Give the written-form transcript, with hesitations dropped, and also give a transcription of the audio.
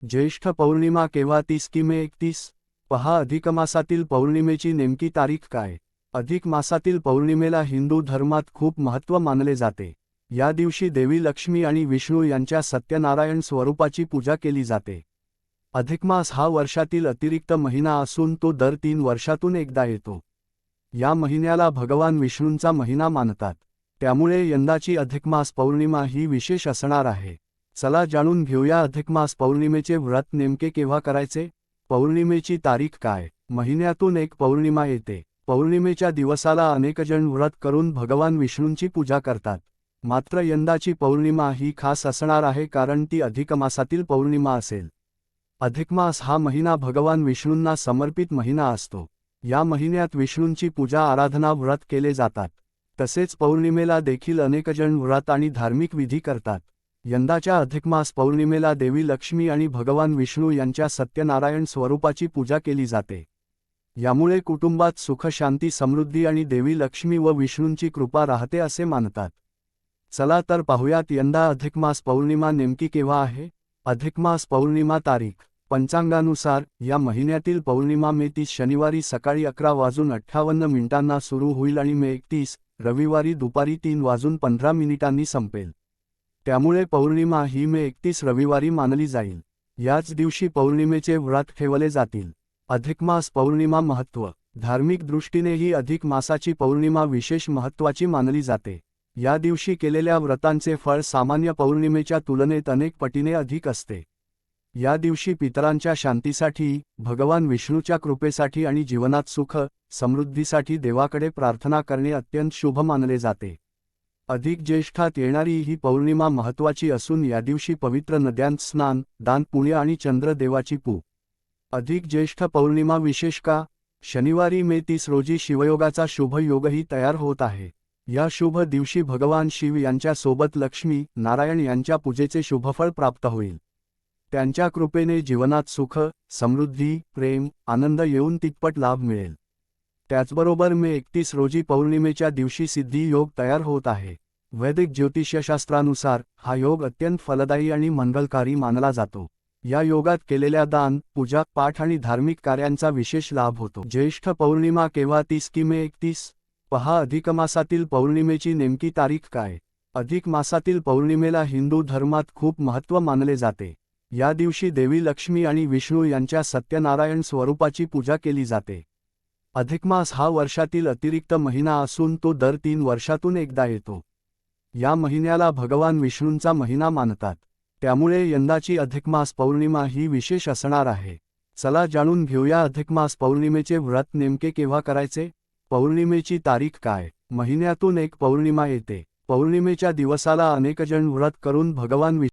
ज्येष्ठ पौर्णिमा केव्हा 30 कि मे 31? पहा अधिक मासातील पौर्णिमेची नेमकी तारीख काय. अधिक मासातील पौर्णिमेला हिंदू धर्मात खूप महत्त्व मानले जाते. या दिवशी देवी लक्ष्मी आणि विष्णू यांच्या सत्यनारायण स्वरूपाची पूजा केली जाते. अधिक मास हा वर्षातील अतिरिक्त महिना असून तो दर 3 वर्षातून एकदा येतो. या महिन्याला भगवान विष्णूंचा महिना मानतात. त्यामुळे यंदाची अधिक मास पौर्णिमा ही विशेष असणार आहे. चला जाणून घेऊया अधिक मास पौर्णिमेचे व्रत नेमके केव्हा करायचे. पौर्णिमेची तारीख काय. महिन्यातून एक पौर्णिमा येते. पौर्णिमेच्या दिवसाला अनेकजण व्रत करून भगवान विष्णूंची पूजा करतात. मात्र यंदाची पौर्णिमा ही खास असणार आहे कारण ती अधिक मासातील पौर्णिमा असेल. अधिक मास हा महिना भगवान विष्णूंना समर्पित महिना असतो. या महिन्यात विष्णूंची पूजा आराधना व्रत केले जातात. तसेच पौर्णिमेला देखील अनेकजण व्रत आणि धार्मिक विधी करतात. यंदाच्या अधिक मास पौर्णिमेला देवी लक्ष्मी आणि भगवान विष्णू यांच्या सत्यनारायण स्वरूपाची पूजा केली जाते. यामुळे कुटुंबात सुख शांती समृद्धी आणि देवी लक्ष्मी व विष्णूंची कृपा राहते असे मानतात. चला तर पाहूयात यंदा अधिक मास पौर्णिमा नेमकी केव्हा आहे. अधिक मास पौर्णिमा तारीख. पंचांगानुसार या महिन्यातील पौर्णिमा मे 30 शनिवारी सकाळी 11:58 सुरू होईल आणि मे 31 रविवारी दुपारी 3:15 संपेल. त्यामुळे पौर्णिमा ही मे 31 रविवारी मानली जाईल. याच दिवशी पौर्णिमेचे व्रत ठेवले जातील. अधिक मास पौर्णिमा महत्त्व. धार्मिक दृष्टीनेही अधिक मासाची पौर्णिमा विशेष महत्त्वाची मानली जाते. या दिवशी केलेल्या व्रतांचे फळ सामान्य पौर्णिमेच्या तुलनेत अनेक पटीने अधिक असते. या दिवशी पितरांच्या शांतीसाठी, भगवान विष्णूच्या कृपेसाठी आणि जीवनात सुख समृद्धीसाठी देवाकडे प्रार्थना करणे अत्यंत शुभ मानले जाते. अधिक ज्येष्ठात येणारी ही पौर्णिमा महत्त्वाची असून या दिवशी पवित्र नद्यांत स्नान, दान पुण्य आणि चंद्र देवाची अधिक ज्येष्ठ पौर्णिमा विशेष का. शनिवारी मे 30 रोजी शिवयोगाचा शुभ योगही तयार होत आहे. या शुभ दिवशी भगवान शिव यांच्या सोबत लक्ष्मी नारायण यांच्या पूजेचे शुभफळ प्राप्त होईल. त्यांच्या कृपेने जीवनात सुख समृद्धी प्रेम आनंद येऊन तिप्पट लाभ मिळेल. त्याचबरोबर मे 31 रोजी पौर्णिमेच्या दिवशी सिद्धी योग तयार होत आहे. वैदिक ज्योतिषशास्त्रानुसार हा योग अत्यंत फलदायी आणि मंगलकारी मानला जातो. या योगात केलेल्या दान पूजा पाठ आणि धार्मिक कार्यांचा विशेष लाभ होतो. ज्येष्ठ पौर्णिमा केव्हा 30 कि मे 31? पहा अधिक मासातील पौर्णिमेची नेमकी तारीख काय. अधिक मासातील पौर्णिमेला हिंदू धर्मात खूप महत्त्व मानले जाते. या दिवशी देवी लक्ष्मी आणि विष्णू यांच्या सत्यनारायण स्वरूपाची पूजा केली जाते. अधिक मास हा वर्षातील अतिरिक्त महिना असून तो दर 3 वर्षातून एकदा येतो. या महिन्याला भगवान विष्णूंचा महिना मानतात. त्यामुळे यंदाची अधिक मास पौर्णिमा ही विशेष असणार आहे. चला जाणून घेऊया अधिक मास पौर्णिमेचे व्रत नेमके केव्हा करायचे. पौर्णिमेची तारीख काय. महिन्यातून एक पौर्णिमा येते. पौर्णिमेच्या दिवसाला अनेकजण व्रत करून भगवान